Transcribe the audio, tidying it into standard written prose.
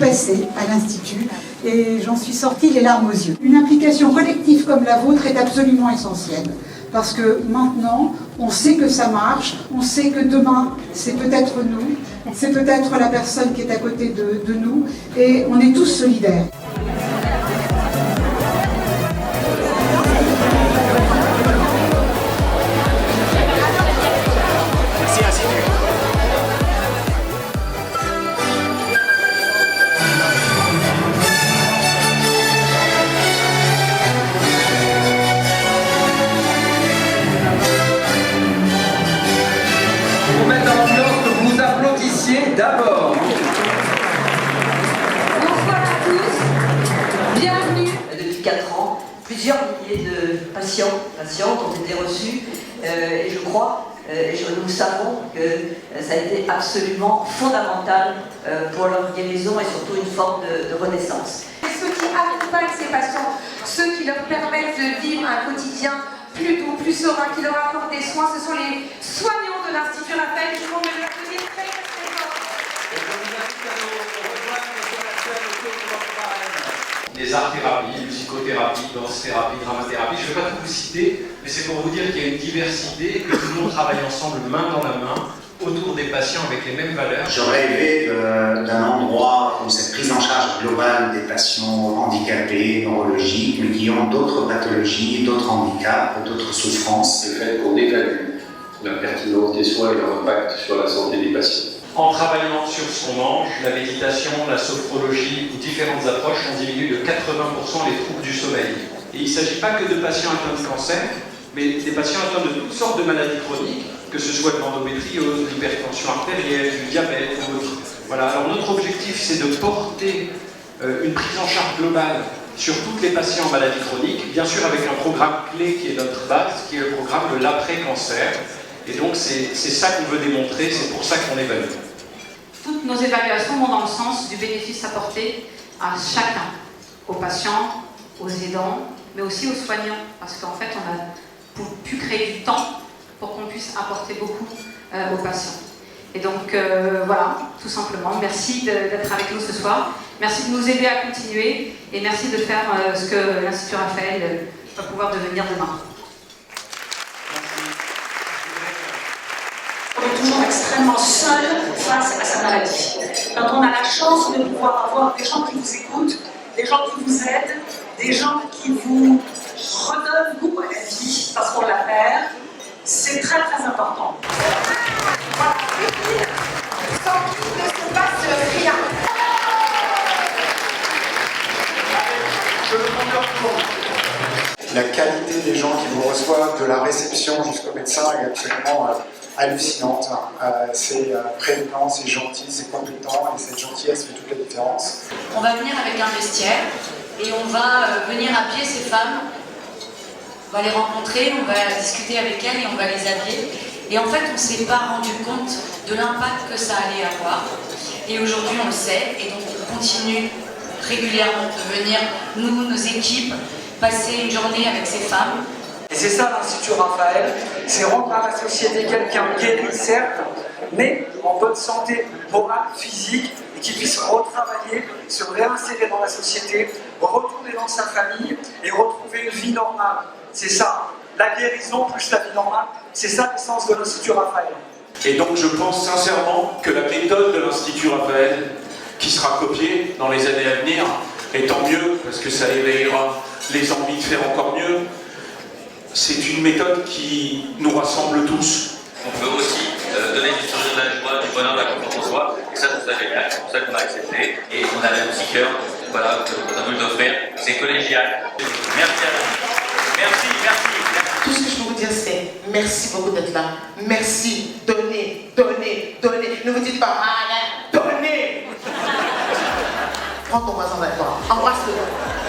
passé à l'Institut et j'en suis sortie les larmes aux yeux. Une implication collective comme la vôtre est absolument essentielle parce que maintenant, on sait que ça marche, on sait que demain, c'est peut-être nous, c'est peut-être la personne qui est à côté de nous et on est tous solidaires. D'abord. Bonsoir à tous, bienvenue. Depuis 4 ans, plusieurs milliers de patientes ont été reçues et je crois, nous savons que ça a été absolument fondamental pour leur guérison et surtout une forme de renaissance. Ceux qui accompagnent ces patients, ceux qui leur permettent de vivre un quotidien plus doux, plus serein, qui leur apportent des soins, ce sont les soignants de l'Institut Raphael qui vont me le donner très fort. Les art-thérapies, musicothérapie, danse-thérapie, dramathérapie, je ne vais pas tout vous citer, mais c'est pour vous dire qu'il y a une diversité, que tout le monde travaille ensemble main dans la main, autour des patients avec les mêmes valeurs. Je rêvais d'un endroit où cette prise en charge globale des patients handicapés, neurologiques, mais qui ont d'autres pathologies, d'autres handicaps, d'autres souffrances. Le fait qu'on évalue la pertinence des soins et leur impact sur la santé des patients. En travaillant sur ce qu'on mange, la méditation, la sophrologie ou différentes approches, on diminue de 80% les troubles du sommeil. Et il ne s'agit pas que de patients atteints de cancer, mais des patients atteints de toutes sortes de maladies chroniques, que ce soit de l'endométriose, de l'hypertension artérielle, du diabète ou autre. Voilà. Alors notre objectif, c'est de porter une prise en charge globale sur toutes les patients en maladie chronique, bien sûr avec un programme clé qui est notre base, qui est le programme de l'après-cancer. Et donc c'est ça qu'on veut démontrer, c'est pour ça qu'on évalue. Toutes nos évaluations vont dans le sens du bénéfice apporté à chacun, aux patients, aux aidants, mais aussi aux soignants, parce qu'en fait on a pu créer du temps pour qu'on puisse apporter beaucoup aux patients. Et donc voilà, tout simplement, merci d'être avec nous ce soir, merci de nous aider à continuer et merci de faire ce que l'Institut Raphael va pouvoir devenir demain. On est toujours extrêmement seul face à sa maladie. Quand on a la chance de pouvoir avoir des gens qui vous écoutent, des gens qui vous aident, des gens qui vous redonnent goût à la vie parce qu'on la perd, c'est très très important. Voilà, sans qui ne se passe rien. La qualité des gens qui vous reçoivent, de la réception jusqu'au médecin, est absolument hallucinante. C'est prévenant, c'est gentil, c'est compétent et cette gentillesse fait toute la différence. On va venir avec un vestiaire et on va venir appuyer ces femmes. On va les rencontrer, on va discuter avec elles et on va les habiller. Et en fait, on ne s'est pas rendu compte de l'impact que ça allait avoir. Et aujourd'hui, on le sait et donc on continue régulièrement de venir, nous, nos équipes, passer une journée avec ces femmes. Et c'est ça l'Institut Raphael, c'est rendre à la société quelqu'un guéri, certes, mais en bonne santé morale, physique, et qui puisse retravailler, se réinsérer dans la société, retourner dans sa famille et retrouver une vie normale. C'est ça, la guérison plus la vie normale, c'est ça l'essence de l'Institut Raphael. Et donc je pense sincèrement que la méthode de l'Institut Raphael, qui sera copiée dans les années à venir, et tant mieux, parce que ça éveillera les envies de faire encore mieux, c'est une méthode qui nous rassemble tous. On peut aussi donner du sourire, de la joie, du bonheur, de la confiance en soi, et ça, c'est génial, c'est pour ça qu'on a accepté, et on a un petit cœur, voilà, qu'on a voulu t'offrir, c'est collégial. Merci à vous. Merci, merci. Tout ce que je peux vous dire, c'est merci beaucoup d'être là. Merci, donnez, donnez, donnez. Ne vous dites pas, donnez. Prends ton voisin avec toi, embrasse-le.